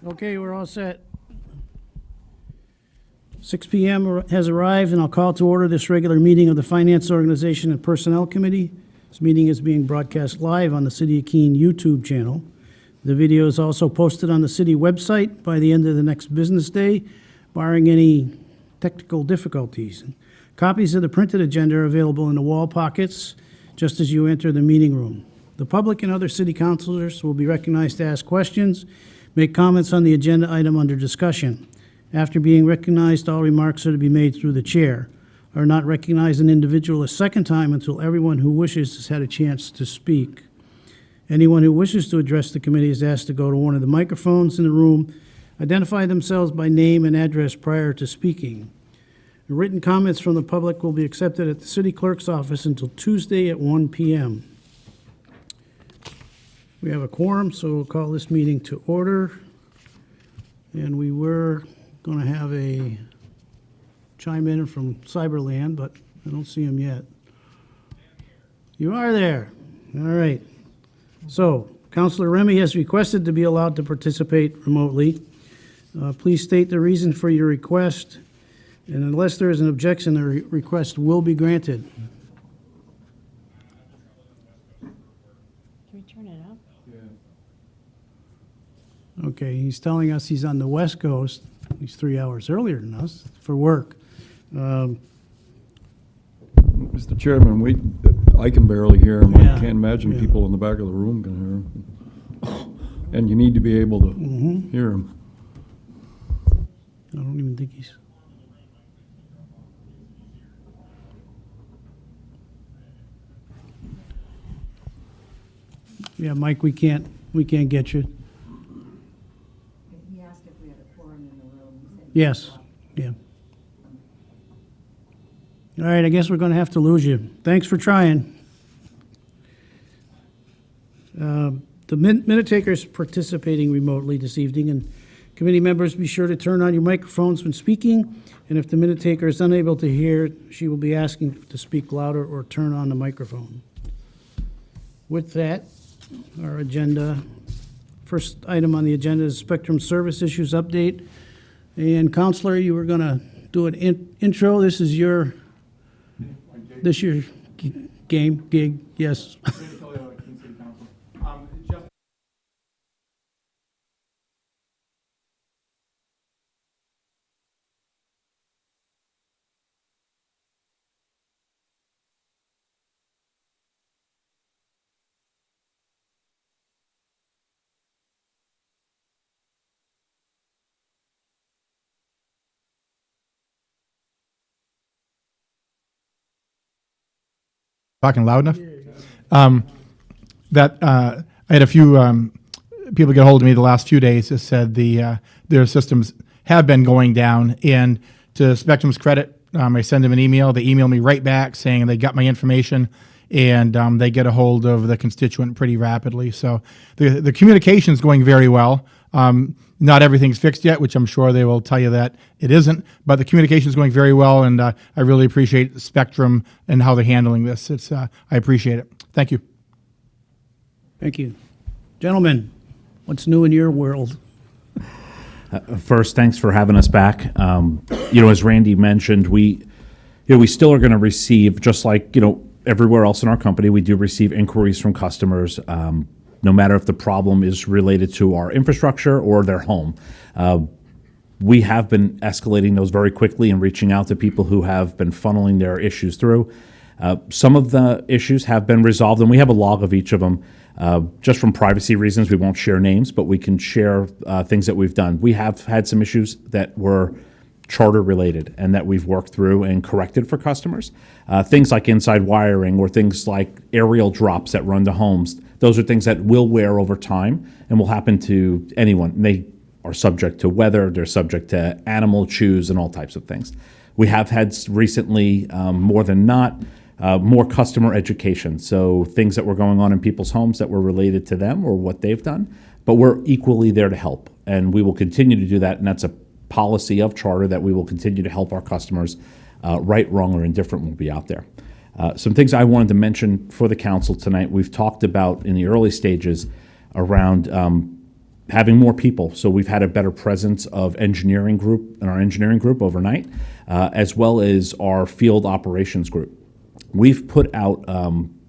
Okay, we're all set. 6 p.m. has arrived, and I'll call to order this regular meeting of the Finance Organization and Personnel Committee. This meeting is being broadcast live on the City of Keene YouTube channel. The video is also posted on the city website by the end of the next business day, barring any technical difficulties. Copies of the printed agenda are available in the wall pockets just as you enter the meeting room. The public and other city councilors will be recognized to ask questions, make comments on the agenda item under discussion. After being recognized, all remarks are to be made through the chair. I will not recognize an individual a second time until everyone who wishes has had a chance to speak. Anyone who wishes to address the committee is asked to go to one of the microphones in the room, identify themselves by name and address prior to speaking. The written comments from the public will be accepted at the city clerk's office until Tuesday at 1 p.m. We have a quorum, so we'll call this meeting to order. And we were going to have a chime in from Cyberland, but I don't see him yet. You are there. All right. So, Councilor Remy has requested to be allowed to participate remotely. Please state the reason for your request, and unless there is an objection, the request will be granted. Can we turn it up? Okay, he's telling us he's on the West Coast. He's 3 hours earlier than us for work. Mr. Chairman, I can barely hear him. Yeah, I can't imagine people in the back of the room can hear him. And you need to be able to hear him. I don't even think he's... Yeah, Mike, we can't get you. He asked if we had a quorum in the room. He said Yes, yeah. All right, I guess we're going to have to lose you. Thanks for trying. The minute takers participating remotely this evening, and committee members, be sure to turn on your microphones when speaking, and if the minute taker is unable to hear, she will be asking to speak louder or turn on the microphone. With that, our agenda, first item on the agenda is Spectrum Service Issues Update. And Counselor, you were going to do an intro. This is your gig, yes. Talking loud enough? I had a few people get a hold of me the last few days that said their systems have been going down. And to Spectrum's credit, I send them an email. They email me right back saying they got my information, and they get a hold of the constituent pretty rapidly. So the communication is going very well. Not everything's fixed yet, which I'm sure they will tell you that it isn't, but the communication is going very well, and I really appreciate Spectrum and how they're handling this. I appreciate it. Thank you. Thank you. Gentlemen, what's new in your world? First, thanks for having us back. As Randy mentioned, we still are going to receive, just like, everywhere else in our company, we do receive inquiries from customers, no matter if the problem is related to our infrastructure or their home. We have been escalating those very quickly and reaching out to people who have been funneling their issues through. Some of the issues have been resolved, and we have a log of each of them. Just from privacy reasons, we won't share names, but we can share things that we've done. We have had some issues that were charter related and that we've worked through and corrected for customers. Things like inside wiring or things like aerial drops that run to homes. Those are things that will wear over time and will happen to anyone. They are subject to weather, they're subject to animal chews and all types of things. We have had recently, more than not, more customer education. So things that were going on in people's homes that were related to them or what they've done, but we're equally there to help. And we will continue to do that. And that's a policy of Charter that we will continue to help our customers. Right, wrong, or indifferent will be out there. Some things I wanted to mention for the council tonight, we've talked about in the early stages around having more people. So we've had a better presence of engineering group in our engineering group overnight, as well as our field operations group. We've put out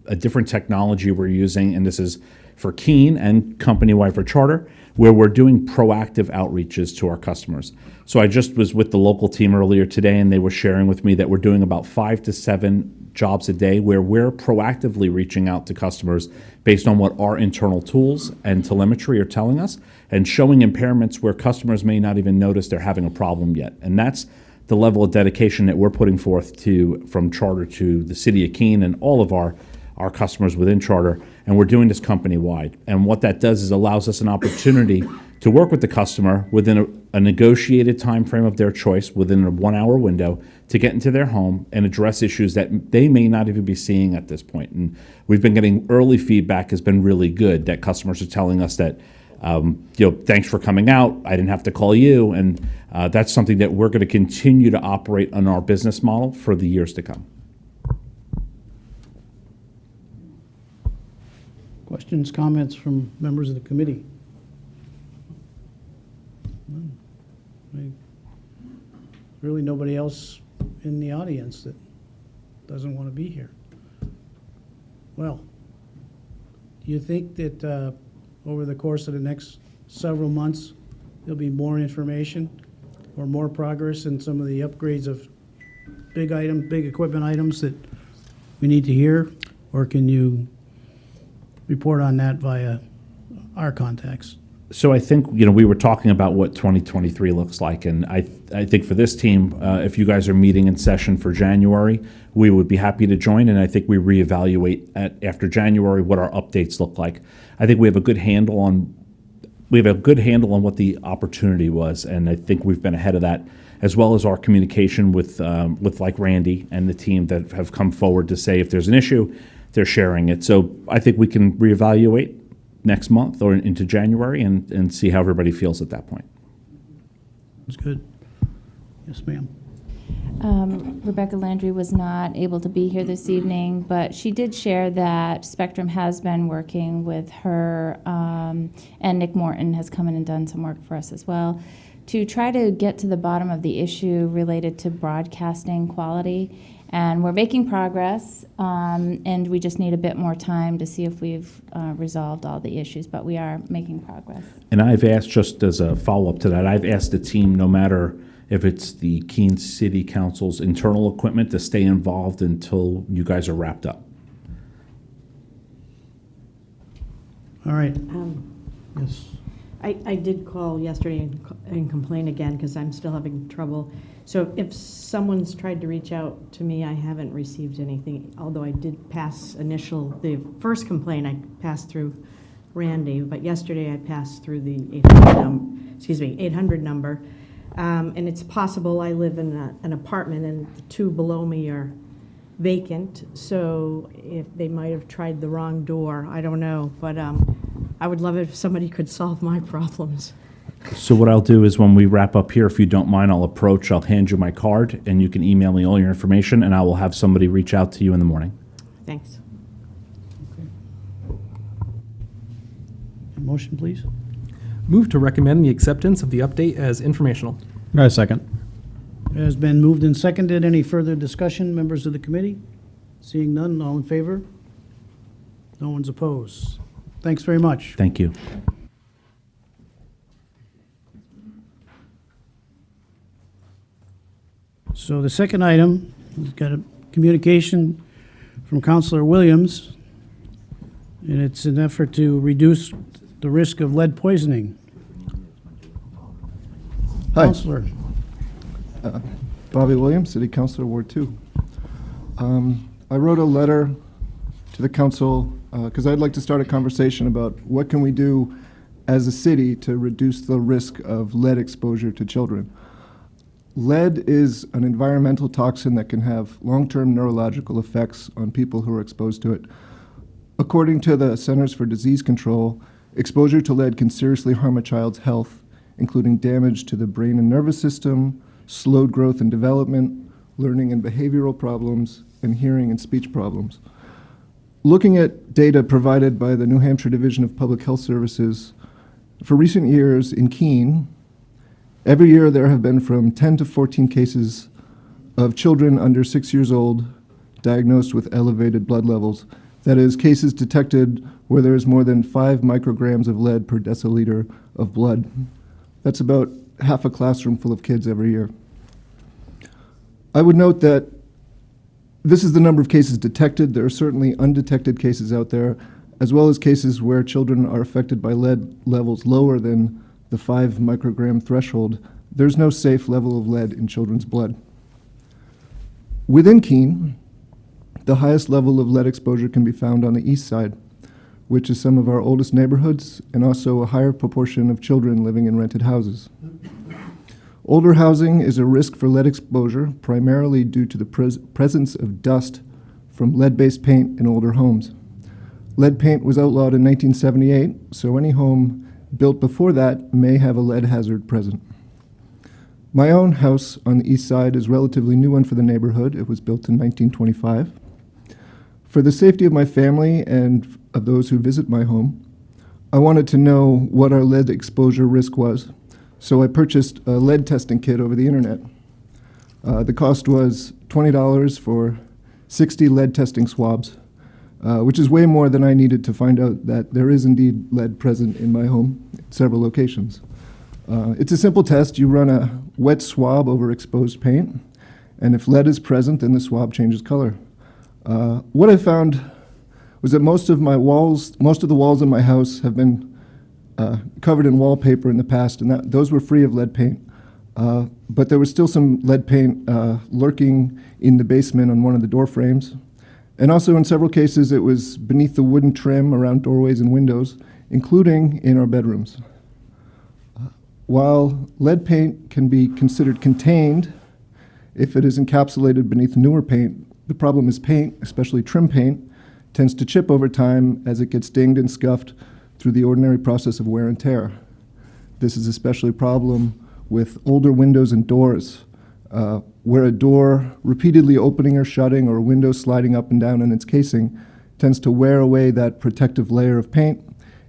a different technology we're using, and this is for Keene and company-wide for Charter, where we're doing proactive outreaches to our customers. So I just was with the local team earlier today, and they were sharing with me that we're doing about 5 to 7 jobs a day where we're proactively reaching out to customers based on what our internal tools and telemetry are telling us, and showing impairments where customers may not even notice they're having a problem yet. And that's the level of dedication that we're putting forth from Charter to the city of Keene and all of our customers within Charter, and we're doing this company-wide. And what that does is allows us an opportunity to work with the customer within a negotiated time frame of their choice, within a 1-hour window, to get into their home and address issues that they may not even be seeing at this point. And we've been getting early feedback has been really good, that customers are telling us that, thanks for coming out, I didn't have to call you, and that's something that we're going to continue to operate on our business model for the years to come. Questions, comments from members of the committee? None. Really nobody else in the audience that doesn't want to be here. Well, do you think that over the course of the next several months, there'll be more information or more progress in some of the upgrades of big equipment items that we need to hear? Or can you report on that via our contacts? So I think, we were talking about what 2023 looks like, and I think for this team, if you guys are meeting in session for January, we would be happy to join, and I think we reevaluate after January what our updates look like. I think we have a good handle on what the opportunity was, and I think we've been ahead of that, as well as our communication with like Randy and the team that have come forward to say if there's an issue, they're sharing it. So I think we can reevaluate next month or into January and see how everybody feels at that point. That's good. Yes, ma'am. Rebecca Landry was not able to be here this evening, but she did share that Spectrum has been working with her, and Nick Morton has come in and done some work for us as well, to try to get to the bottom of the issue related to broadcasting quality. And we're making progress, and we just need a bit more time to see if we've resolved all the issues, but we are making progress. And I've asked, just as a follow-up to that, I've asked the team, no matter if it's the Keene City Council's internal equipment, to stay involved until you guys are wrapped up. All right. Yes. I did call yesterday and complain again because I'm still having trouble. So if someone's tried to reach out to me, I haven't received anything, although I did pass the first complaint I passed through Randy, but yesterday I passed through the 800 number. And it's possible I live in an apartment and the 2 below me are vacant, so if they might have tried the wrong door, I don't know, but I would love it if somebody could solve my problems. So what I'll do is when we wrap up here, if you don't mind, I'll hand you my card, and you can email me all your information, and I will have somebody reach out to you in the morning. Thanks. Motion, please. Move to recommend the acceptance of the update as informational. Second. It has been moved and seconded. Any further discussion, members of the committee? Seeing none, all in favor? No one's opposed. Thanks very much. Thank you. So the second item, we've got a communication from Councilor Williams, and it's an effort to reduce the risk of lead poisoning. Hi. Councilor. Bobby Williams, City Councilor, Ward 2. I wrote a letter to the council because I'd like to start a conversation about what can we do as a city to reduce the risk of lead exposure to children. Lead is an environmental toxin that can have long-term neurological effects on people who are exposed to it. According to the Centers for Disease Control, exposure to lead can seriously harm a child's health, including damage to the brain and nervous system, slowed growth and development, learning and behavioral problems, and hearing and speech problems. Looking at data provided by the New Hampshire Division of Public Health Services, For recent years in Keene, every year there have been from 10 to 14 cases of children under 6 years old diagnosed with elevated blood levels. That is, cases detected where there is more than 5 micrograms of lead per deciliter of blood. That's about half a classroom full of kids every year. I would note that this is the number of cases detected. There are certainly undetected cases out there, as well as cases where children are affected by lead levels lower than the 5 microgram threshold. There's no safe level of lead in children's blood. Within Keene, the highest level of lead exposure can be found on the east side, which is some of our oldest neighborhoods and also a higher proportion of children living in rented houses. Older housing is a risk for lead exposure, primarily due to the presence of dust from lead-based paint in older homes. Lead paint was outlawed in 1978, so any home built before that may have a lead hazard present. My own house on the east side is a relatively new one for the neighborhood. It was built in 1925. For the safety of my family and of those who visit my home, I wanted to know what our lead exposure risk was, so I purchased a lead testing kit over the internet. The cost was $20 for 60 lead testing swabs, which is way more than I needed to find out that there is indeed lead present in my home at several locations. It's a simple test. You run a wet swab over exposed paint, and if lead is present, then the swab changes color. What I found was that most of the walls in my house have been covered in wallpaper in the past, and those were free of lead paint. But there was still some lead paint lurking in the basement on one of the door frames. And also in several cases, it was beneath the wooden trim around doorways and windows, including in our bedrooms. While lead paint can be considered contained if it is encapsulated beneath newer paint, the problem is paint, especially trim paint, tends to chip over time as it gets dinged and scuffed through the ordinary process of wear and tear. This is especially a problem with older windows and doors, where a door repeatedly opening or shutting or a window sliding up and down in its casing tends to wear away that protective layer of paint,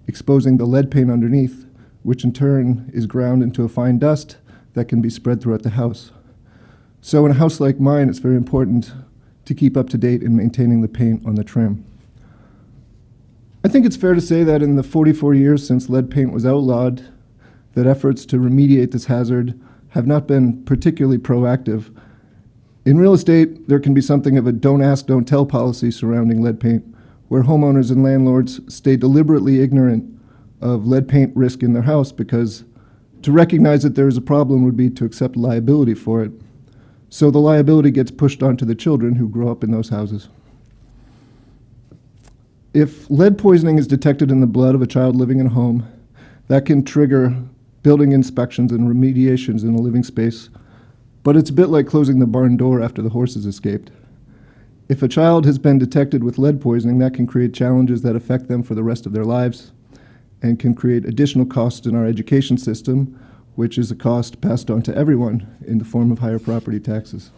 exposing the lead paint underneath, which in turn is ground into a fine dust that can be spread throughout the house. So in a house like mine, it's very important to keep up to date in maintaining the paint on the trim. I think it's fair to say that in the 44 years since lead paint was outlawed, that efforts to remediate this hazard have not been particularly proactive. In real estate, there can be something of a don't ask, don't tell policy surrounding lead paint, where homeowners and landlords stay deliberately ignorant of lead paint risk in their house because to recognize that there is a problem would be to accept liability for it. So the liability gets pushed onto the children who grow up in those houses. If lead poisoning is detected in the blood of a child living in a home, that can trigger building inspections and remediations in a living space, but it's a bit like closing the barn door after the horses escaped. If a child has been detected with lead poisoning, that can create challenges that affect them for the rest of their lives and can create additional costs in our education system, which is a cost passed on to everyone in the form of higher property taxes.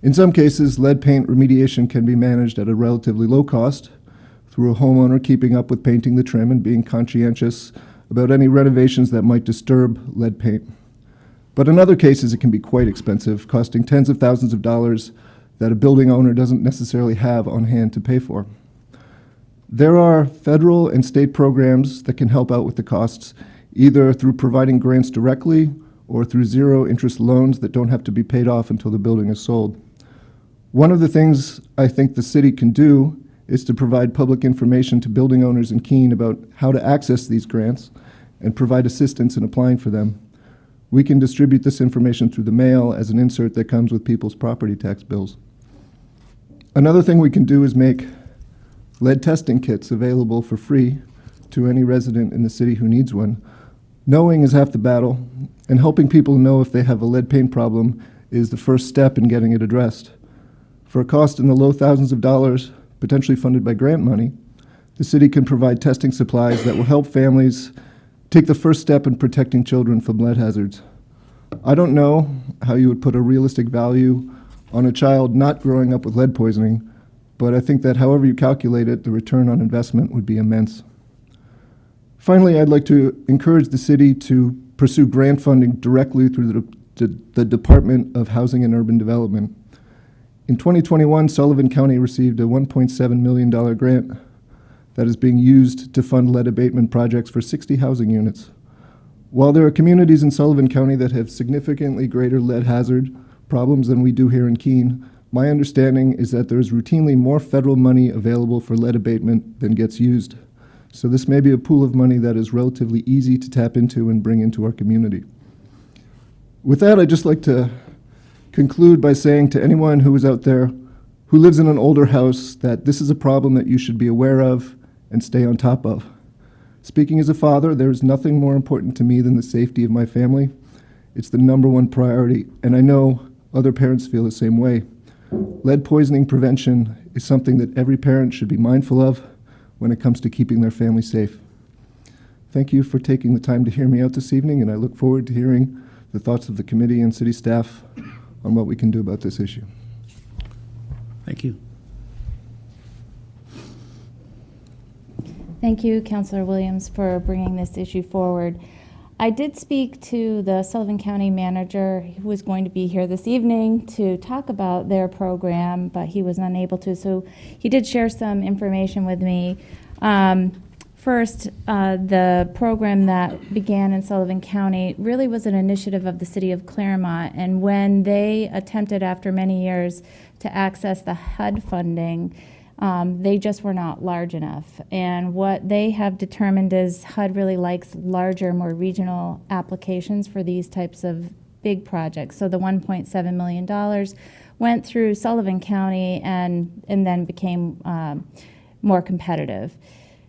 In some cases, lead paint remediation can be managed at a relatively low cost through a homeowner keeping up with painting the trim and being conscientious about any renovations that might disturb lead paint. But in other cases, it can be quite expensive, costing tens of thousands of dollars that a building owner doesn't necessarily have on hand to pay for. There are federal and state programs that can help out with the costs, either through providing grants directly or through zero-interest loans that don't have to be paid off until the building is sold. One of the things I think the city can do is to provide public information to building owners in Keene about how to access these grants and provide assistance in applying for them. We can distribute this information through the mail as an insert that comes with people's property tax bills. Another thing we can do is make lead testing kits available for free to any resident in the city who needs one. Knowing is half the battle, and helping people know if they have a lead paint problem is the first step in getting it addressed. For a cost in the low thousands of dollars, potentially funded by grant money, the city can provide testing supplies that will help families take the first step in protecting children from lead hazards. I don't know how you would put a realistic value on a child not growing up with lead poisoning, but I think that however you calculate it, the return on investment would be immense. Finally, I'd like to encourage the city to pursue grant funding directly through the Department of Housing and Urban Development. In 2021, Sullivan County received a $1.7 million grant that is being used to fund lead abatement projects for 60 housing units. While there are communities in Sullivan County that have significantly greater lead hazard problems than we do here in Keene, my understanding is that there is routinely more federal money available for lead abatement than gets used. So this may be a pool of money that is relatively easy to tap into and bring into our community. With that, I'd just like to conclude by saying to anyone who is out there who lives in an older house that this is a problem that you should be aware of and stay on top of. Speaking as a father, there is nothing more important to me than the safety of my family. It's the #1 priority, and I know other parents feel the same way. Lead poisoning prevention is something that every parent should be mindful of when it comes to keeping their family safe. Thank you for taking the time to hear me out this evening, and I look forward to hearing the thoughts of the committee and city staff on what we can do about this issue. Thank you. Thank you, Councilor Williams, for bringing this issue forward. I did speak to the Sullivan County manager who was going to be here this evening to talk about their program, but he was unable to. So he did share some information with me. First, the program that began in Sullivan County really was an initiative of the city of Claremont. And when they attempted after many years to access the HUD funding, they just were not large enough. And what they have determined is HUD really likes larger, more regional applications for these types of big projects. So the $1.7 million went through Sullivan County and then became more competitive.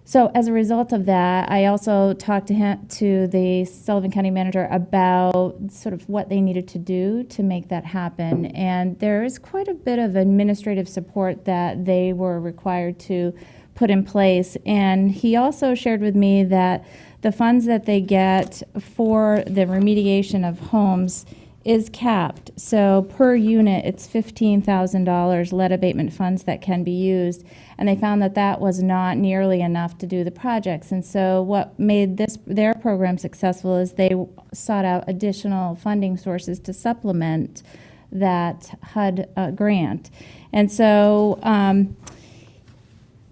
So as a result of that, I also talked to the Sullivan County manager about sort of what they needed to do to make that happen. And there is quite a bit of administrative support that they were required to put in place. And he also shared with me that the funds that they get for the remediation of homes is capped. So per unit, it's $15,000 lead abatement funds that can be used. And they found that that was not nearly enough to do the projects. And so what made their program successful is they sought out additional funding sources to supplement that HUD grant. And so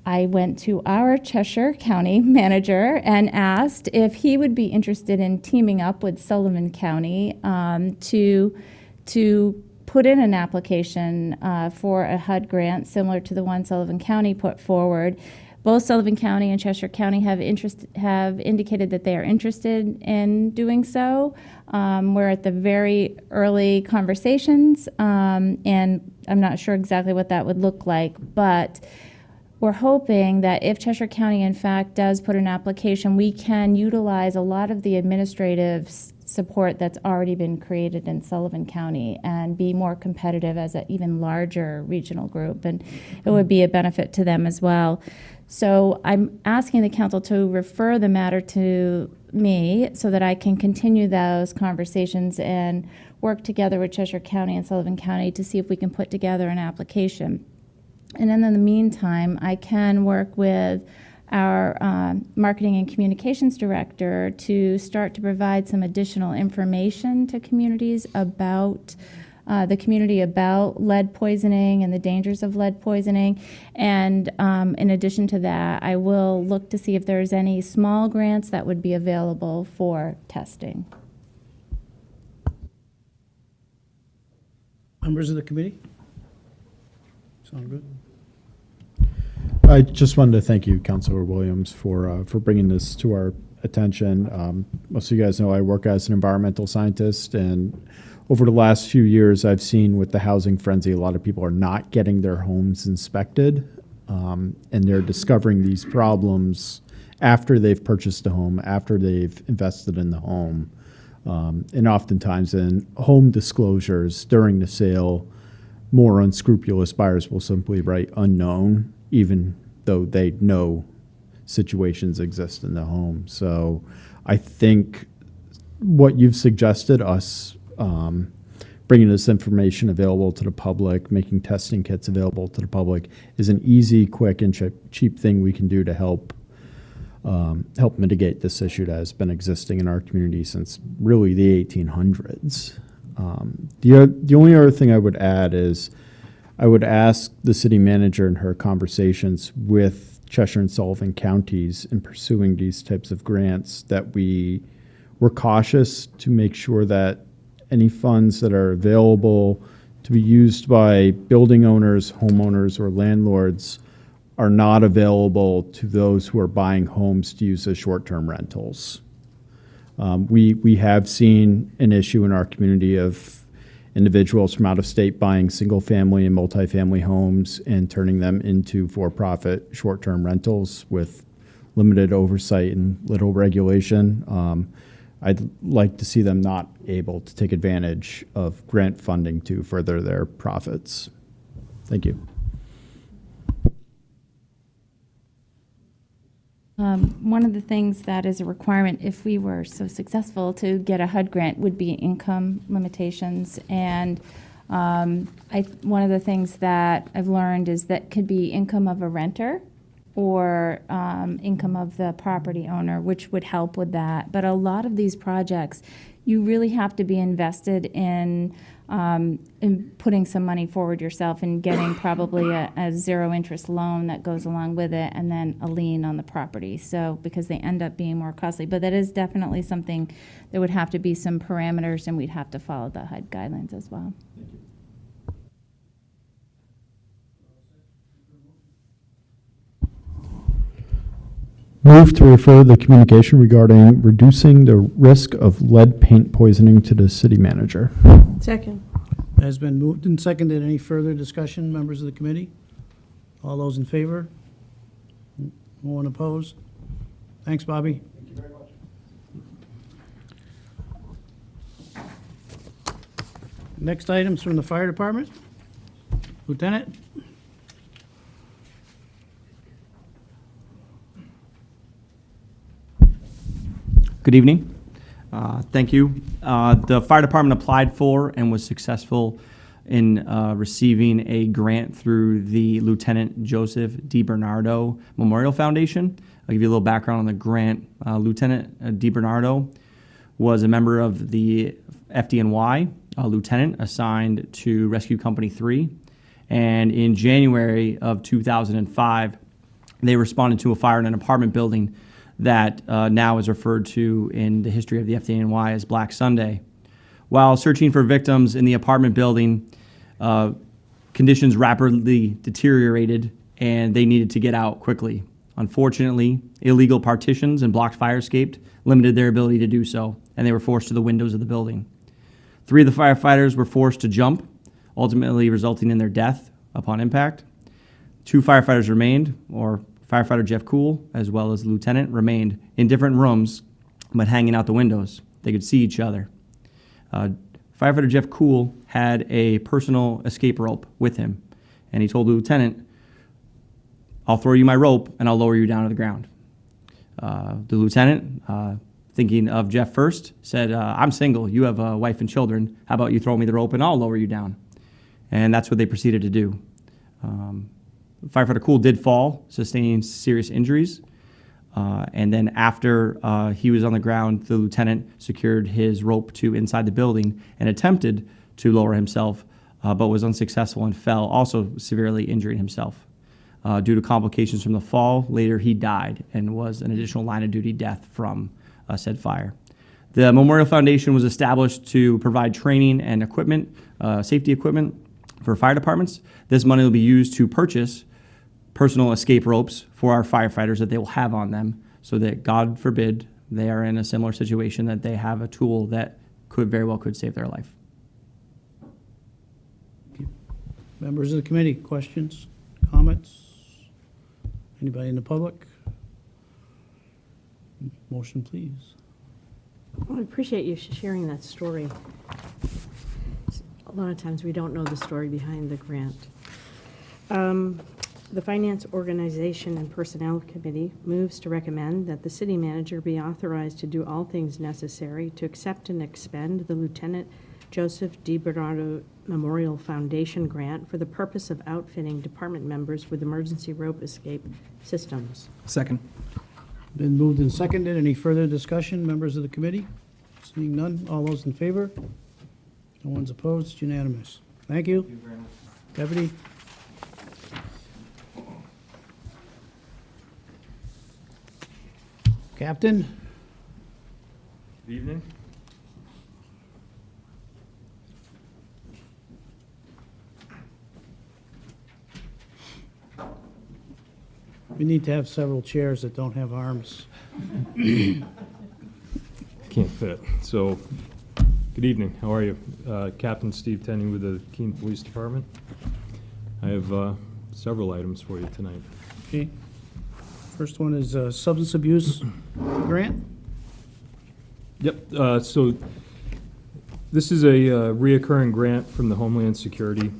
I went to our Cheshire County manager and asked if he would be interested in teaming up with Sullivan County to put in an application for a HUD grant similar to the one Sullivan County put forward. Both Sullivan County and Cheshire County have indicated that they are interested in doing so. We're at the very early conversations, and I'm not sure exactly what that would look like, but we're hoping that if Cheshire County, in fact, does put an application, we can utilize a lot of the administrative support that's already been created in Sullivan County and be more competitive as an even larger regional group. And it would be a benefit to them as well. So I'm asking the council to refer the matter to me so that I can continue those conversations and work together with Cheshire County and Sullivan County to see if we can put together an application. And then in the meantime, I can work with our marketing and communications director to start to provide some additional information to communities about about lead poisoning and the dangers of lead poisoning. And in addition to that, I will look to see if there's any small grants that would be available for testing. Members of the committee? Sound good? I just wanted to thank you, Councilor Williams, for bringing this to our attention. Most of you guys know I work as an environmental scientist, and over the last few years, I've seen with the housing frenzy, a lot of people are not getting their homes inspected, and they're discovering these problems after they've purchased a home, after they've invested in the home, and oftentimes in home disclosures during the sale, more unscrupulous buyers will simply write unknown, even though they know situations exist in the home. So I think what you've suggested, us bringing this information available to the public, making testing kits available to the public, is an easy, quick, and cheap thing we can do to help help mitigate this issue that has been existing in our community since really the 1800s. The only other thing I would add is I would ask the city manager in her conversations with Cheshire and Sullivan counties in pursuing these types of grants that we're cautious to make sure that any funds that are available to be used by building owners, homeowners, or landlords are not available to those who are buying homes to use as short-term rentals. We have seen an issue in our community of individuals from out of state buying single-family and multifamily homes and turning them into for-profit short-term rentals with limited oversight and little regulation. I'd like to see them not able to take advantage of grant funding to further their profits. Thank you. One of the things that is a requirement, if we were so successful to get a HUD grant, would be income limitations. And one of the things that I've learned is that could be income of a renter or income of the property owner, which would help with that. But a lot of these projects, you really have to be invested in putting some money forward yourself and getting probably a zero interest loan that goes along with it, and then a lien on the property. So because they end up being more costly, but that is definitely something, there would have to be some parameters, and we'd have to follow the HUD guidelines as well. Move to refer the communication regarding reducing the risk of lead paint poisoning to the city manager. Second. Has been moved and seconded. Any further discussion, members of the committee? All those in favor? No one opposed? Thanks, Bobby. Thank you very much. Next item's from the fire department. Lieutenant? Good evening. Thank you. The fire department applied for and was successful in receiving a grant through the Lieutenant Joseph DiBernardo Memorial Foundation. I'll give you a little background on the grant. Lieutenant DiBernardo was a member of the FDNY, a lieutenant assigned to Rescue Company 3. And in January of 2005, they responded to a fire in an apartment building that now is referred to in the history of the FDNY as Black Sunday. While searching for victims in the apartment building, conditions rapidly deteriorated and they needed to get out quickly. Unfortunately, illegal partitions and blocked fire escape limited their ability to do so, and they were forced to the windows of the building. 3 of the firefighters were forced to jump, ultimately resulting in their death upon impact. 2 firefighters remained, or Firefighter Jeff Cool, as well as the lieutenant, remained in different rooms, but hanging out the windows. They could see each other. Firefighter Jeff Cool had a personal escape rope with him, and he told the lieutenant, "I'll throw you my rope, and I'll lower you down to the ground." The lieutenant, thinking of Jeff first, said, "I'm single. You have a wife and children. How about you throw me the rope, and I'll lower you down?" And that's what they proceeded to do. Firefighter Cool did fall, sustaining serious injuries. And then after he was on the ground, the lieutenant secured his rope to inside the building and attempted to lower himself, but was unsuccessful and fell, also severely injuring himself. Due to complications from the fall, later he died and was an additional line of duty death from said fire. The Memorial Foundation was established to provide training and equipment, safety equipment for fire departments. This money will be used to purchase personal escape ropes for our firefighters that they will have on them, so that, God forbid, they are in a similar situation, that they have a tool that very well could save their life. Members of the committee, questions, comments? Anybody in the public? Motion, please. Well, I appreciate you sharing that story. A lot of times we don't know the story behind the grant. The Finance Organization and Personnel Committee moves to recommend that the city manager be authorized to do all things necessary to accept and expend the Lieutenant Joseph DiBernardo Memorial Foundation grant for the purpose of outfitting department members with emergency rope escape systems. Second. Been moved and seconded. Any further discussion, members of the committee? Seeing none, all those in favor? No one's opposed, it's unanimous. Thank you. Deputy? Captain? Good evening. We need to have several chairs that don't have arms. Can't fit. So, good evening. How are you? Captain Steve Tenney with the Keene Police Department. I have several items for you tonight. Okay. First one is substance abuse grant. Yep. So, this is a reoccurring grant from the Homeland Security.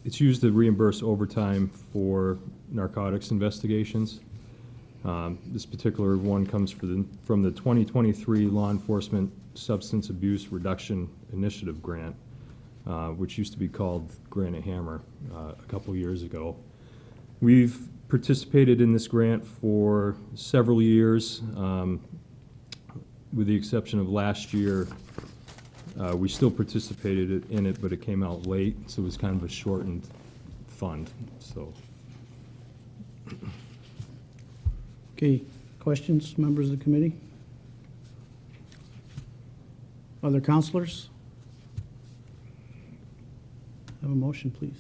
It's used to reimburse overtime for narcotics investigations. This particular one comes from the 2023 Law Enforcement Substance Abuse Reduction Initiative Grant, which used to be called Granite Hammer a couple years ago. We've participated in this grant for several years, with the exception of last year. We still participated in it, but it came out late, so it was kind of a shortened fund. So, Okay, questions, members of the committee? Other counselors? Have a motion, please.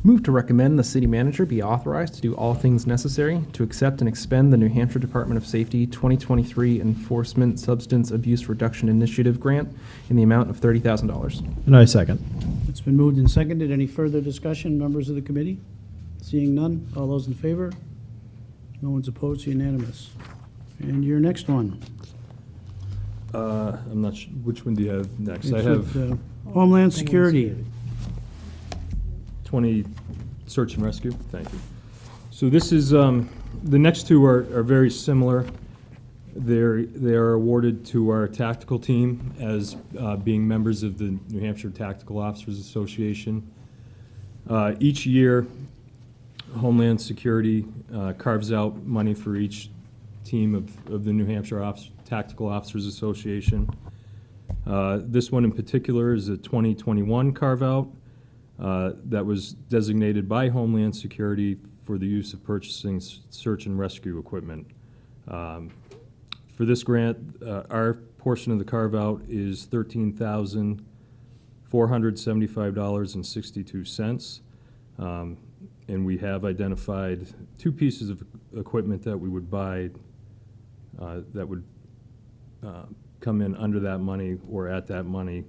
Move to recommend the city manager be authorized to do all things necessary to accept and expend the New Hampshire Department of Safety 2023 Enforcement Substance Abuse Reduction Initiative Grant in the amount of $30,000. And I second. It's been moved and seconded. Any further discussion, members of the committee? Seeing none, all those in favor? No one's opposed, unanimous. And your next one? I'm not sure, which one do you have next? It's I have with, Homeland Security. 20 search and rescue. Thank you. So this is, the next two are very similar. They are awarded to our tactical team as being members of the New Hampshire Tactical Officers Association. Each year, Homeland Security carves out money for each team of the New Hampshire Tactical Officers Association. This one in particular is a 2021 carve-out. That was designated by Homeland Security for the use of purchasing search and rescue equipment. For this grant, our portion of the carve-out is $13,475.62. And we have identified two pieces of equipment that we would buy that would come in under that money or at that money.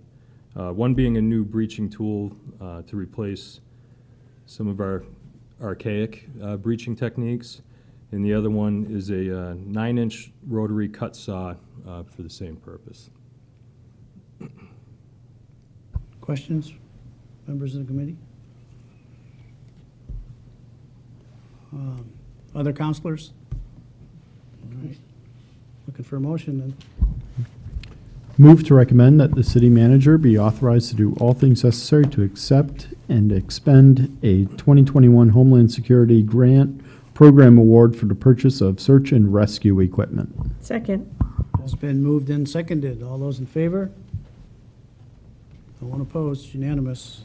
One being a new breaching tool to replace some of our archaic breaching techniques, and the other one is a 9-inch rotary cut saw for the same purpose. Questions, members of the committee? Other counselors? All right. Looking for a motion then. Move to recommend that the city manager be authorized to do all things necessary to accept and expend a 2021 Homeland Security Grant Program Award for the purchase of search and rescue equipment. Second. It's been moved and seconded. All those in favor? No one opposed, unanimous.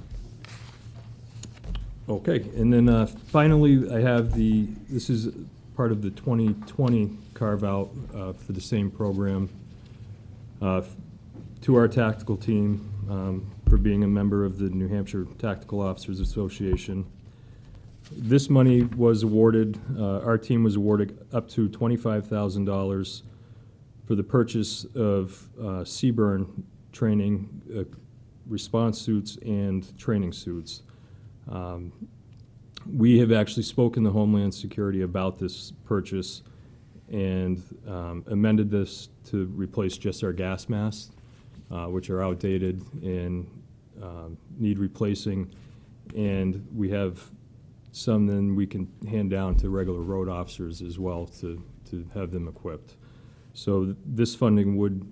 Okay, and then finally, I have this is part of the 2020 carve-out for the same program to our tactical team for being a member of the New Hampshire Tactical Officers Association. This money was awarded, our team was awarded up to $25,000 for the purchase of CBRN training, response suits, and training suits. We have actually spoken to Homeland Security about this purchase and amended this to replace just our gas masks, which are outdated and need replacing. And we have some then we can hand down to regular road officers as well to have them equipped. So this funding would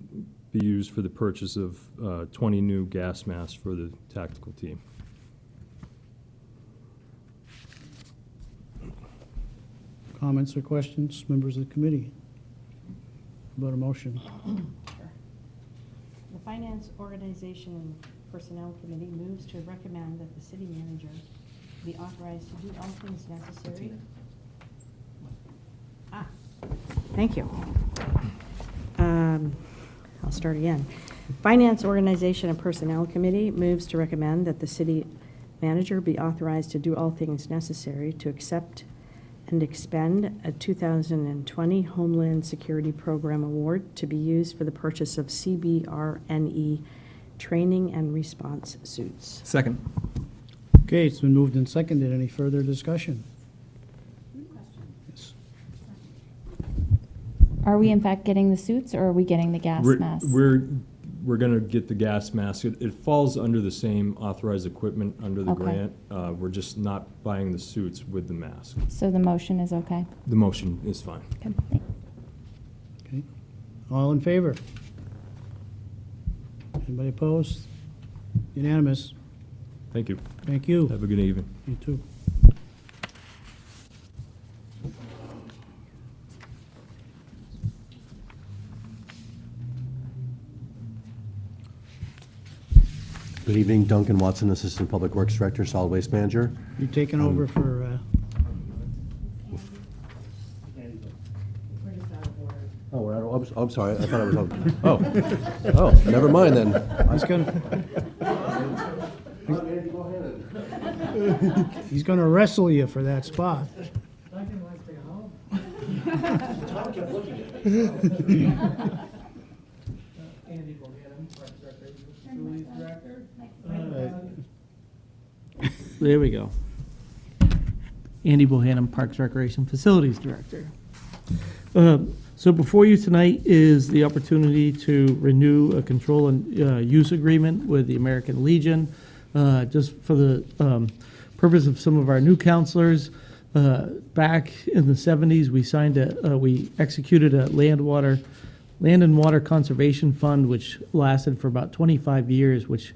be used for the purchase of 20 new gas masks for the tactical team. comments or questions, members of the committee? About a motion? The Finance Organization and Personnel Committee moves to recommend that the city manager be authorized to do all things necessary. Thank you. I'll start again. Finance Organization and Personnel Committee moves to recommend that the city manager be authorized to do all things necessary to accept and expend a 2020 Homeland Security Program Award to be used for the purchase of CBRNE training and response suits. Second. Okay, it's been moved and seconded. Any further discussion? Yes. Are we in fact getting the suits, or are we getting the gas masks? We're gonna get the gas mask. It falls under the same authorized equipment under the Okay. grant. We're just not buying the suits with the mask. So the motion is okay? The motion is fine. Okay. Okay. All in favor? Anybody opposed? Unanimous. Thank you. Thank you. Have a good evening. You too. Good evening, Duncan Watson, Assistant Public Works Director, Solid Waste Manager. You taking over for, Oh, we're out of, I'm sorry, I thought I was on. Oh, never mind then. he's gonna wrestle you for that spot. There we go. Andy Bohannon, Parks Recreation Facilities Director. So before you tonight is the opportunity to renew a control and use agreement with the American Legion. Just for the purpose of some of our new counselors, back in the 70s, we executed a land and water conservation fund, which lasted for about 25 years, which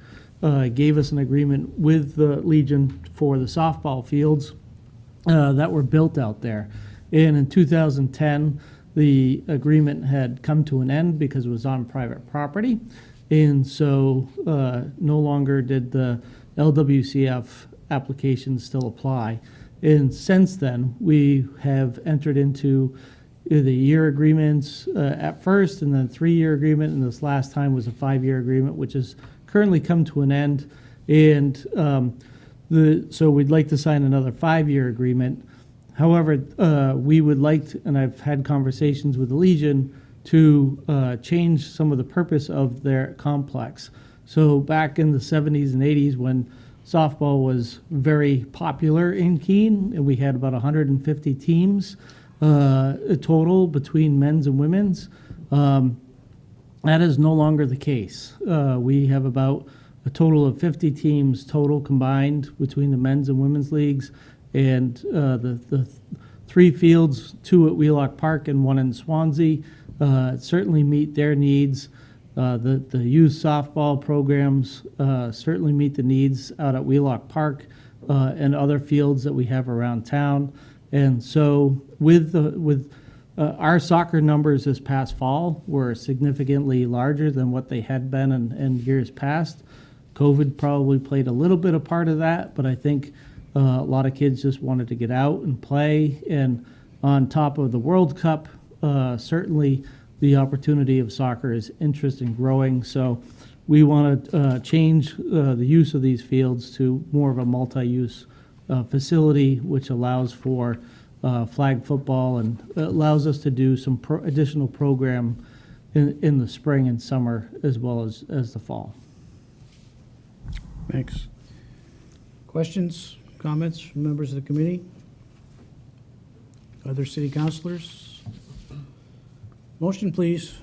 gave us an agreement with the Legion for the softball fields that were built out there. And in 2010, the agreement had come to an end because it was on private property. And so no longer did the LWCF applications still apply. And since then, we have entered into the year agreements at first, and then 3-year agreement, and this last time was a 5-year agreement, which has currently come to an end. And so we'd like to sign another 5-year agreement. However, we would like to, and I've had conversations with the Legion, to change some of the purpose of their complex. So back in the 70s and 80s, when softball was very popular in Keene, and we had about 150 teams total between men's and women's, that is no longer the case. We have about a total of 50 teams total combined between the men's and women's leagues, and the 3 fields, 2 at Wheelock Park and 1 in Swansea, certainly meet their needs. The youth softball programs certainly meet the needs out at Wheelock Park and other fields that we have around town. And so with our soccer numbers this past fall were significantly larger than what they had been in years past. COVID probably played a little bit of part of that, but I think a lot of kids just wanted to get out and play. And on top of the World Cup, certainly the opportunity of soccer is interesting, growing. So we want to change the use of these fields to more of a multi-use facility, which allows for flag football and allows us to do some additional program in the spring and summer as well as the fall. Thanks. Questions, comments from members of the committee? Other city councilors? Motion, please.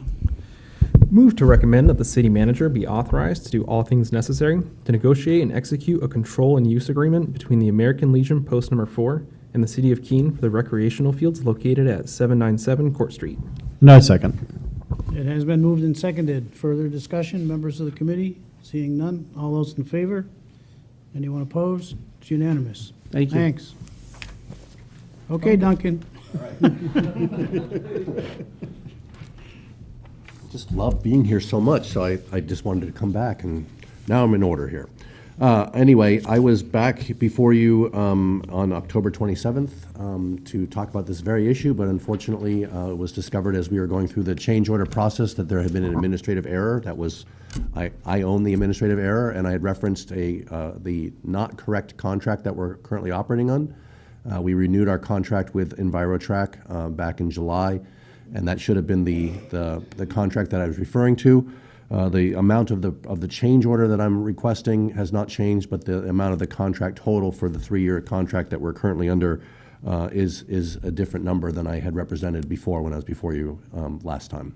Move to recommend that the city manager be authorized to do all things necessary to negotiate and execute a control and use agreement between the American Legion Post Number 4 and the city of Keene for the recreational fields located at 797 Court Street. No, second. It has been moved and seconded. Further discussion, members of the committee? Seeing none, all those in favor? Anyone opposed? It's unanimous. Thank you. Thanks. Okay, Duncan. Just love being here so much, so I just wanted to come back, and now I'm in order here. Anyway, I was back before you on October 27th to talk about this very issue, but unfortunately, it was discovered as we were going through the change order process that there had been an administrative error. That was, I own the administrative error, and I had referenced the not correct contract that we're currently operating on. We renewed our contract with EnviroTrack back in July, and that should have been the contract that I was referring to. The amount of the change order that I'm requesting has not changed, but the amount of the contract total for the 3-year contract that we're currently under is a different number than I had represented before when I was before you last time.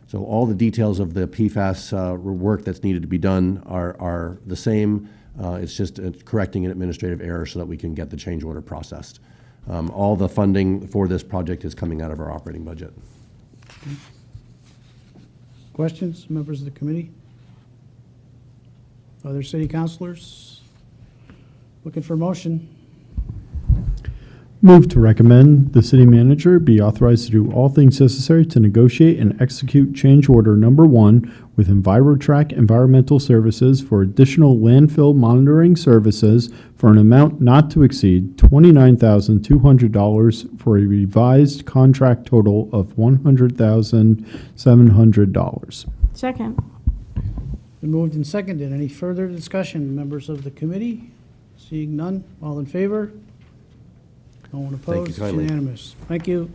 So all the details of the PFAS work that's needed to be done are the same. It's just correcting an administrative error so that we can get the change order processed. All the funding for this project is coming out of our operating budget. Questions, members of the committee? Other city councilors? Looking for motion? Move to recommend the city manager be authorized to do all things necessary to negotiate and execute change order number 1 with EnviroTrack Environmental Services for additional landfill monitoring services for an amount not to exceed $29,200 for a revised contract total of $100,700. Second. Been moved and seconded. Any further discussion, members of the committee? Seeing none, all in favor? No one Thank you opposed? It's kindly. unanimous. Thank you.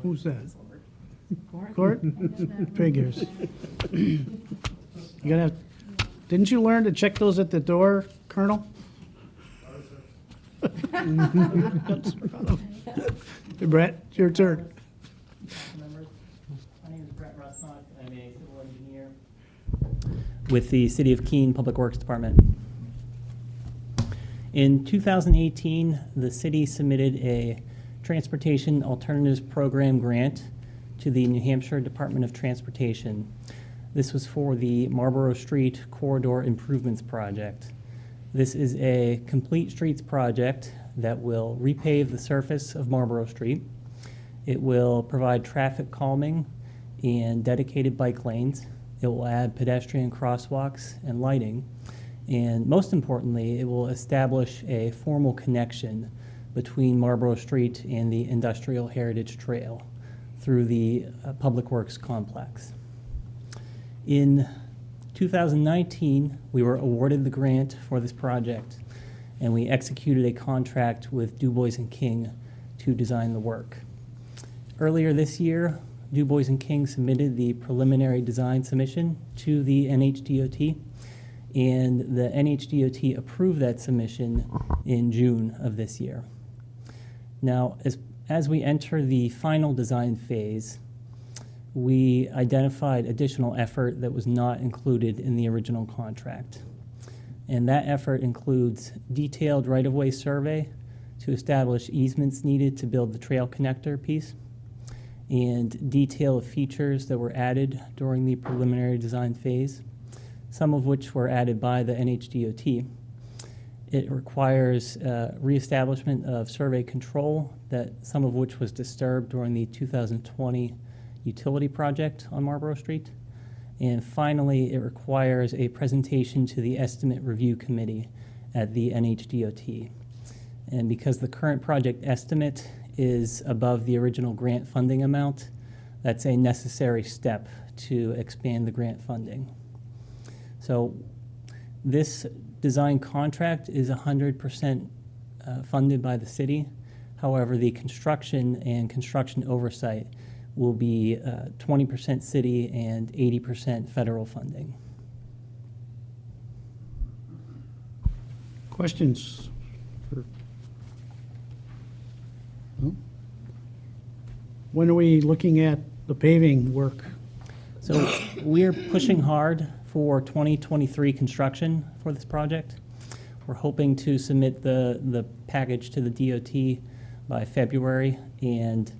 Who's that? Court? Figures. You gotta have, didn't you learn to check those at the door, Colonel? Hey, Brett, it's your turn. Members, my name is Brett Rusnock. I'm a civil engineer with the City of Keene Public Works Department. In 2018, the city submitted a Transportation Alternatives Program grant to the New Hampshire Department of Transportation. This was for the Marlborough Street Corridor Improvements Project. This is a complete streets project that will repave the surface of Marlborough Street. It will provide traffic calming and dedicated bike lanes. It will add pedestrian crosswalks and lighting. And most importantly, it will establish a formal connection between Marlborough Street and the Industrial Heritage Trail through the Public Works Complex. In 2019, we were awarded the grant for this project, and we executed a contract with Du Bois & King to design the work. Earlier this year, Du Bois & King submitted the preliminary design submission to the NHDOT, and the NHDOT approved that submission in June of this year. Now, as we enter the final design phase, we identified additional effort that was not included in the original contract. And that effort includes detailed right-of-way survey to establish easements needed to build the trail connector piece, and detail of features that were added during the preliminary design phase, some of which were added by the NHDOT. It requires reestablishment of survey control, some of which was disturbed during the 2020 utility project on Marlborough Street. And finally, it requires a presentation to the Estimate Review Committee at the NHDOT. And because the current project estimate is above the original grant funding amount, that's a necessary step to expand the grant funding. So this design contract is 100% funded by the city. However, the construction and construction oversight will be 20% city and 80% federal funding. Questions? No? When are we looking at the paving work? So we're pushing hard for 2023 construction for this project. We're hoping to submit the package to the DOT by February, and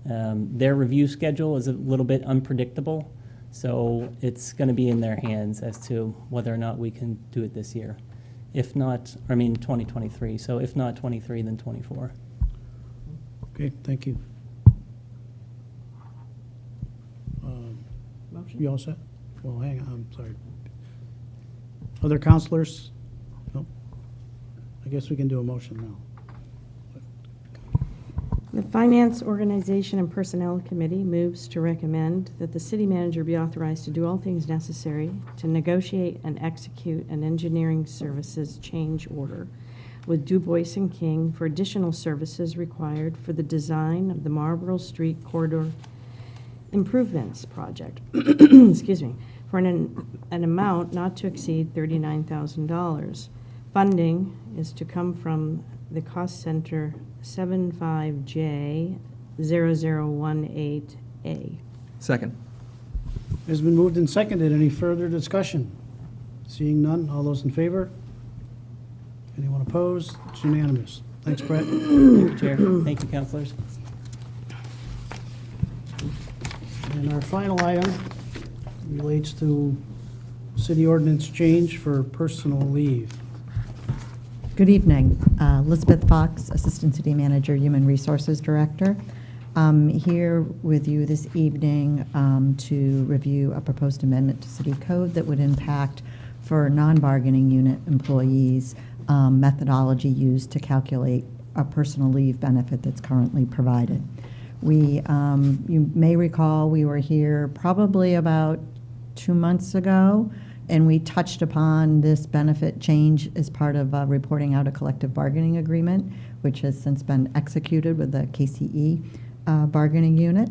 Their review schedule is a little bit unpredictable, so it's going to be in their hands as to whether or not we can do it this year. If not, 2023. So if not 23, then 24. Okay, thank you. Motion? You all set? Well, hang on, I'm sorry. Other counselors? Nope. I guess we can do a motion now. The Finance, Organization, and Personnel Committee moves to recommend that the city manager be authorized to do all things necessary to negotiate and execute an engineering services change order with Du Bois and King for additional services required for the design of the Marlborough Street Corridor Improvements Project, excuse me, for an amount not to exceed $39,000. Funding is to come from the cost center 75J0018A. Second. Has been moved and seconded. Any further discussion? Seeing none, all those in favor? Anyone opposed? It's unanimous. Thanks, Brett. Thank you, Chair. Thank you, councilors. And our final item relates to city ordinance change for personal leave. Good evening. Elizabeth Fox, Assistant City Manager, Human Resources Director. Here with you this evening to review a proposed amendment to City Code that would impact for non-bargaining unit employees methodology used to calculate a personal leave benefit that's currently provided. You may recall we were here probably about 2 months ago, and we touched upon this benefit change as part of reporting out a collective bargaining agreement, which has since been executed with the KCE bargaining unit.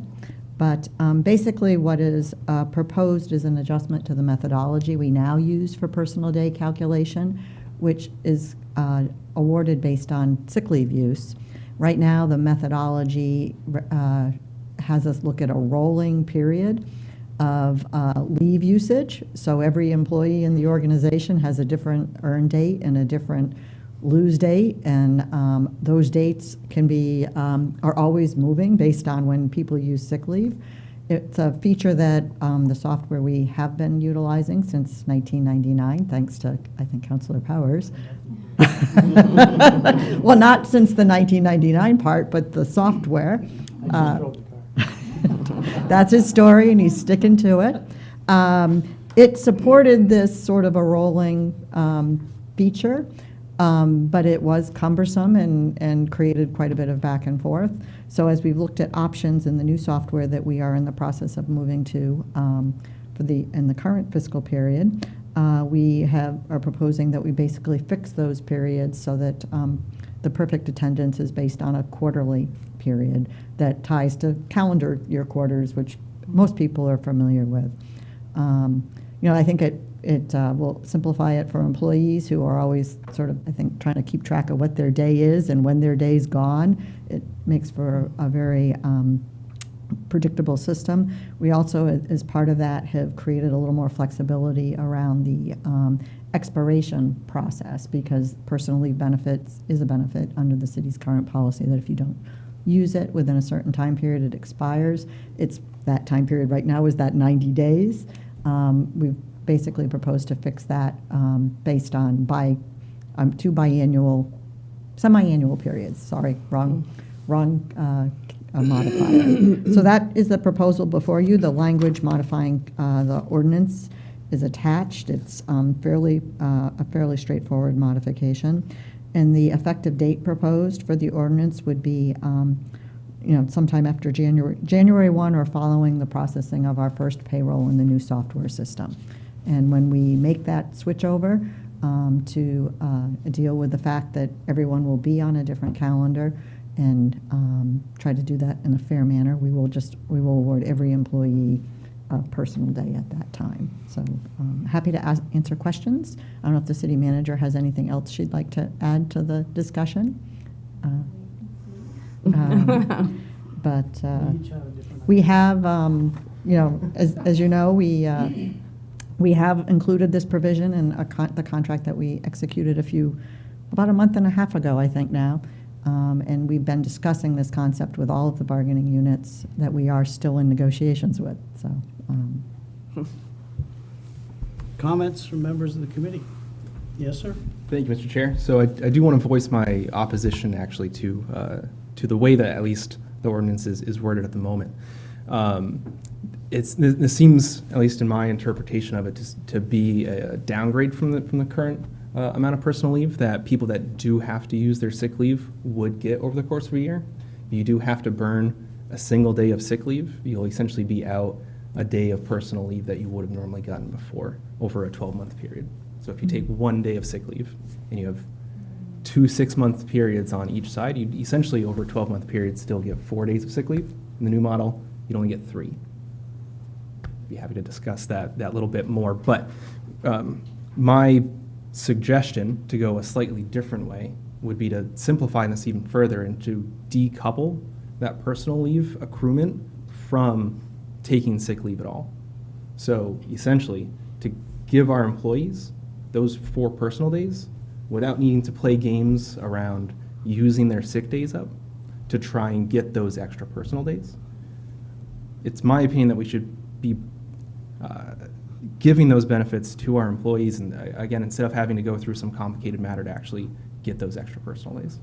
But basically what is proposed is an adjustment to the methodology we now use for personal day calculation, which is awarded based on sick leave use. Right now, the methodology has us look at a rolling period of leave usage. So every employee in the organization has a different earn date and a different lose date, and those dates can be are always moving based on when people use sick leave. It's a feature that the software we have been utilizing since 1999, thanks to, I think, Councilor Powers. Well, not since the 1999 part, but the software. That's his story, and he's sticking to it. It supported this sort of a rolling feature, but it was cumbersome and created quite a bit of back and forth. So as we've looked at options in the new software that we are in the process of moving to in the current fiscal period, we are proposing that we basically fix those periods so that the perfect attendance is based on a quarterly period that ties to calendar year quarters, which most people are familiar with. I think it will simplify it for employees who are always sort of, I think, trying to keep track of what their day is and when their day's gone. It makes for a very predictable system. We also, as part of that, have created a little more flexibility around the expiration process, because personal leave benefits is a benefit under the city's current policy that if you don't use it within a certain time period, it expires. That time period right now is that 90 days. We've basically proposed to fix that based on two semi-annual periods. Sorry, wrong modifier. So that is the proposal before you. The language modifying the ordinance is attached. It's a fairly straightforward modification. And the effective date proposed for the ordinance would be sometime after January 1 or following the processing of our first payroll in the new software system. And when we make that switch over to deal with the fact that everyone will be on a different calendar and try to do that in a fair manner, we will award every employee a personal day at that time. So happy to answer questions. I don't know if the city manager has anything else she'd like to add to the discussion. But we have, as you know, we have included this provision in the contract that we executed about a month and a half ago, I think now, And we've been discussing this concept with all of the bargaining units that we are still in negotiations with, so. Comments from members of the committee? Yes, sir? Thank you, Mr. Chair. So I do want to voice my opposition actually to the way that at least the ordinance is worded at the moment. This seems, at least in my interpretation of it, to be a downgrade from the current amount of personal leave that people that do have to use their sick leave would get over the course of a year. You do have to burn a single day of sick leave. You'll essentially be out a day of personal leave that you would have normally gotten before over a 12-month period. So if you take 1 day of sick leave and you have 2 6-month periods on each side, you'd essentially over a 12-month period still get 4 days of sick leave. In the new model, you'd only get 3. Be happy to discuss that little bit more. But my suggestion to go a slightly different way would be to simplify this even further and to decouple that personal leave accruement from taking sick leave at all. So essentially, to give our employees those 4 personal days without needing to play games around using their sick days up to try and get those extra personal days. It's my opinion that we should be giving those benefits to our employees, and again, instead of having to go through some complicated matter to actually get those extra personal days.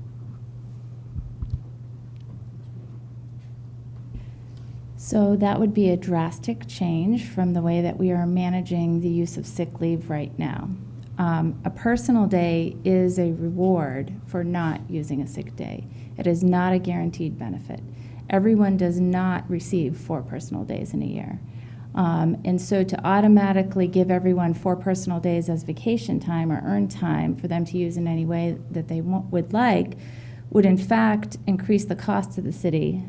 So that would be a drastic change from the way that we are managing the use of sick leave right now. A personal day is a reward for not using a sick day. It is not a guaranteed benefit. Everyone does not receive 4 personal days in a year. And so to automatically give everyone 4 personal days as vacation time or earned time for them to use in any way that they would like would in fact increase the cost to the city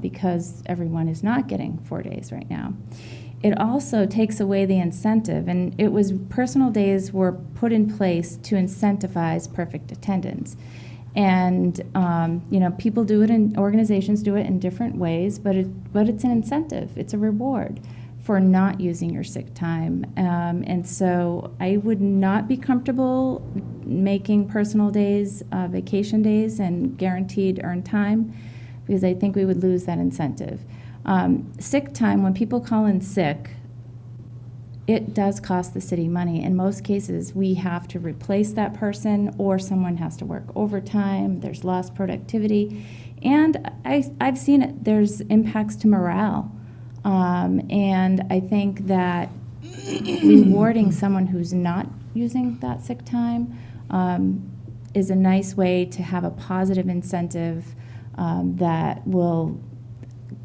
because everyone is not getting 4 days right now. It also takes away the incentive, and personal days were put in place to incentivize perfect attendance. And people do it, and organizations do it in different ways, but it's an incentive, it's a reward for not using your sick time. And so I would not be comfortable making personal days vacation days and guaranteed earned time, because I think we would lose that incentive. Sick time, when people call in sick, it does cost the city money. In most cases, we have to replace that person, or someone has to work overtime, there's lost productivity. And I've seen it, there's impacts to morale. And I think that rewarding someone who's not using that sick time is a nice way to have a positive incentive that will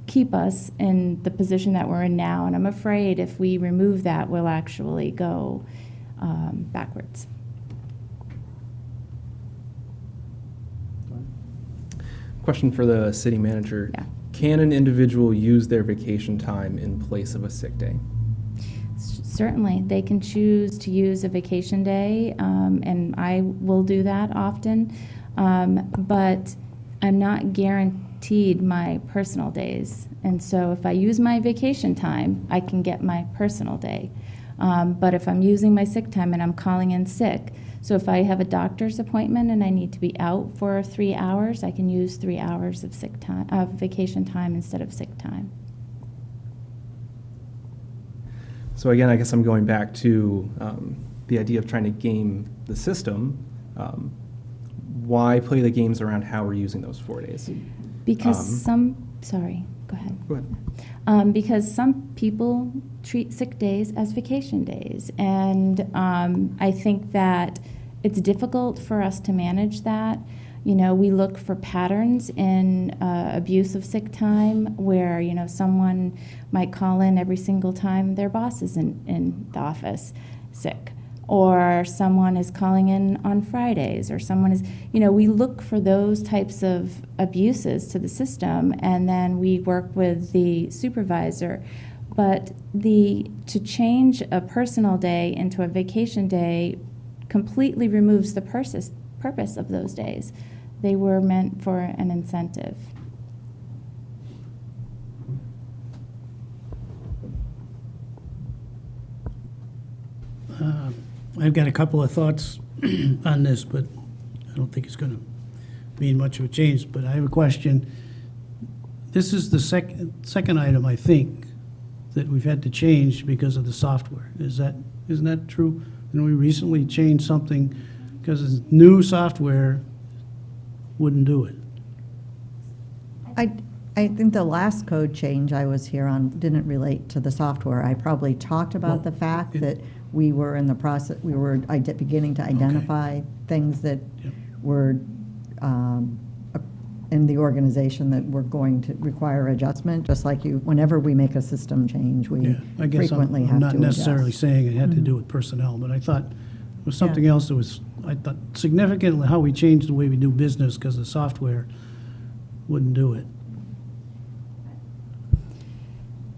keep us in the position that we're in now. And I'm afraid if we remove that, we'll actually go backwards. Question for the city manager. Yeah. Can an individual use their vacation time in place of a sick day? Certainly, they can choose to use a vacation day, and I will do that often, but I'm not guaranteed my personal days. And so if I use my vacation time, I can get my personal day. But if I'm using my sick time and I'm calling in sick, so if I have a doctor's appointment and I need to be out for 3 hours, I can use 3 hours of sick time, vacation time instead of sick time. So again, I guess I'm going back to the idea of trying to game the system. Why play the games around how we're using those 4 days? Because sorry, go ahead. Go ahead. Because some people treat sick days as vacation days. And I think that it's difficult for us to manage that. You know, we look for patterns in abuse of sick time where, someone might call in every single time their boss is in the office sick. Or someone is calling in on Fridays, or someone is, we look for those types of abuses to the system, and then we work with the supervisor. But to change a personal day into a vacation day completely removes the purpose of those days. They were meant for an incentive. I've got a couple of thoughts on this, but I don't think it's going to mean much of a change, but I have a question. This is the second item, I think, that we've had to change because of the software. Isn't that true? And we recently changed something because new software wouldn't do it. I think the last code change I was here on didn't relate to the software. I probably talked about the fact that we were in the process, we were beginning to identify things that Yep. were in the organization that were going to require adjustment, just like whenever we make a system change, we Yeah, I guess frequently I'm have to not necessarily adjust. saying it had to do with personnel, but I thought it was something Yeah. else that was, I thought, significant how we changed the way we do business because the software wouldn't do it.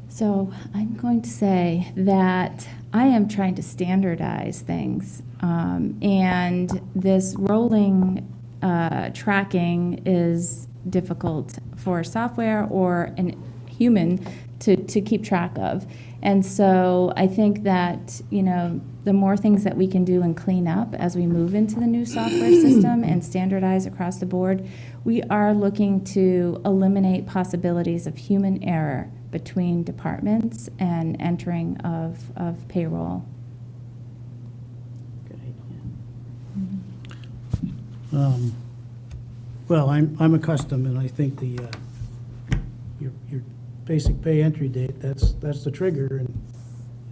So I'm going to say that I am trying to standardize things. And this rolling tracking is difficult for software or a human to keep track of. And so I think that, the more things that we can do and clean up as we move into the new software system and standardize across the board, we are looking to eliminate possibilities of human error between departments and entering of payroll. Good idea. Well, I'm accustomed, and I think your basic pay entry date, that's the trigger, and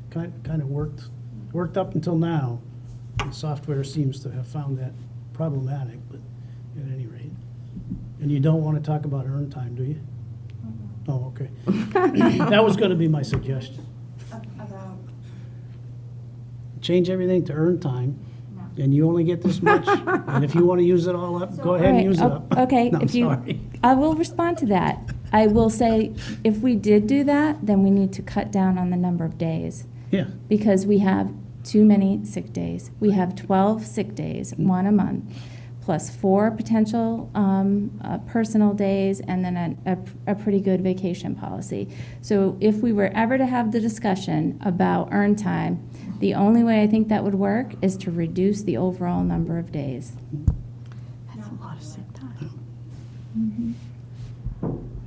kind of worked up until now. The software seems to have found that problematic, but at any rate. And you don't want to talk about earn time, do you? Oh, okay. That was going to be my suggestion. Change everything to earn time, and you only get this much, and if you want to use it all up, go ahead and Right, use it up. Okay, No, I'm if you, sorry. I will respond to that. I will say, if we did do that, then we need to cut down on the number of days, Yeah, because we have too many sick days. We have 12 sick days, one a month, plus 4 potential personal days, and then a pretty good vacation policy. So if we were ever to have the discussion about earn time, the only way I think that would work is to reduce the overall number of days. That's a lot of sick time.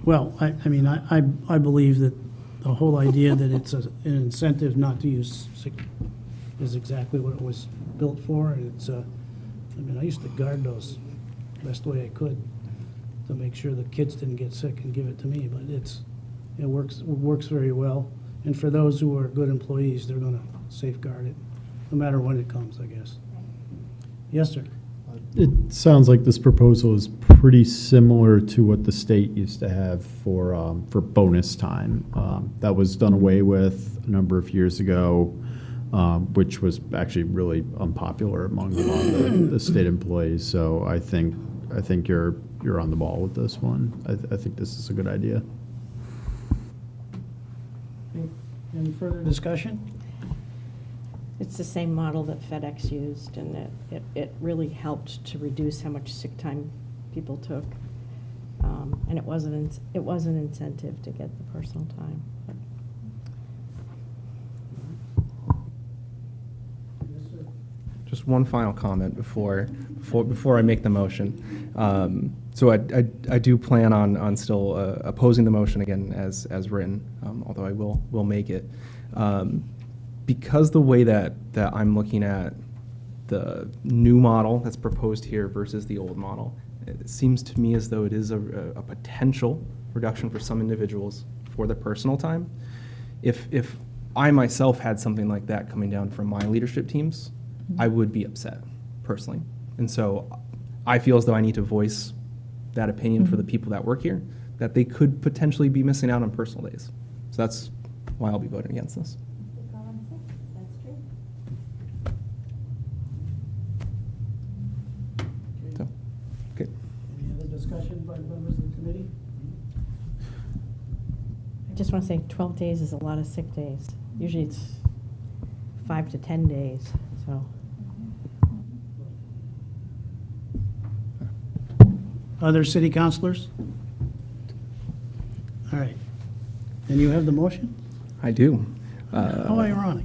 well, I mean, I believe that the whole idea that it's an incentive not to use sick is exactly what it was built for, and it's, I mean, I used to guard those best way I could to make sure the kids didn't get sick and give it to me, but it works very well. And for those who are good employees, they're gonna safeguard it, no matter when it comes, I guess. Yes, sir. It sounds like this proposal is pretty similar to what the state used to have for bonus time. That was done away with a number of years ago, which was actually really unpopular among a lot of the state employees. So I think you're on the ball with this one. I think this is a good idea. Any further discussion? It's the same model that FedEx used, and it really helped to reduce how much sick time people took. And it was an incentive to get the personal time. But Just one final comment before I make the motion. So I do plan on still opposing the motion again as written, although I will make it. Because the way that I'm looking at the new model that's proposed here versus the old model, it seems to me as though it is a potential reduction for some individuals for their personal time. If I myself had something like that coming down from my leadership teams, I would be upset personally. And so I feel as though I need to voice that opinion for the people that work here, that they could potentially be missing out on personal days. So that's why I'll be voting against this. So, okay. Any other discussion by members of the committee? I just want to say 12 days is a lot of sick days. Usually it's 5 to 10 days, so. Other city councilors? All right. And you have the motion? I do. How ironic.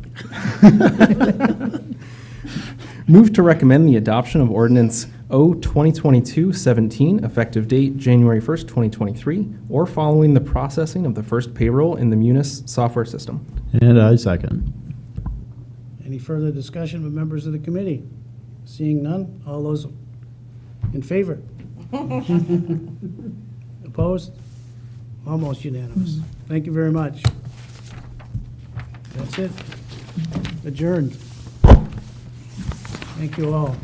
Move to recommend the adoption of ordinance O-2022-17, effective date January 1st, 2023, or following the processing of the first payroll in the Munis software system. And I second. Any further discussion with members of the committee? Seeing none, all those in favor? Opposed? Almost unanimous. Thank you very much. That's it. Adjourned. Thank you all.